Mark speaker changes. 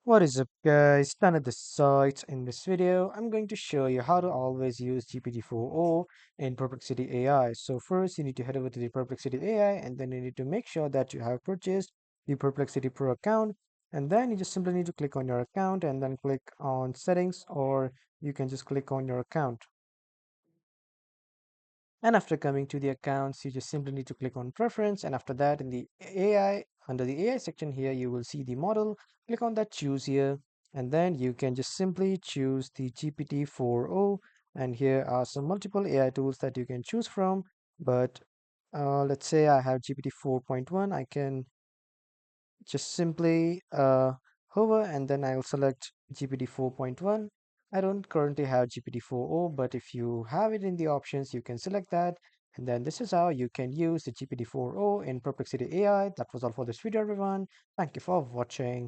Speaker 1: What is up, guys? Done at the site. In this video, I'm going to show you how to always use GPT-4o in Perplexity AI. So first, you need to head over to the Perplexity AI, and then you need to make sure that you have purchased the Perplexity Pro account. And then you just simply need to click on your account and then click on settings, or you can just click on your account. And after coming to the accounts, you just simply need to click on preference. And after that, in the AI, under the AI section here, you will see the model. Click on that choose here. And then you can just simply choose the GPT-4o. And here are some multiple AI tools that you can choose from. But let's say I have GPT 4.1. I can just simply hover and then I'll select GPT 4.1. I don't currently have GPT 4o, but if you have it in the options, you can select that. And then this is how you can use the GPT 4o in Perplexity AI. That was all for this video, everyone. Thank you for watching.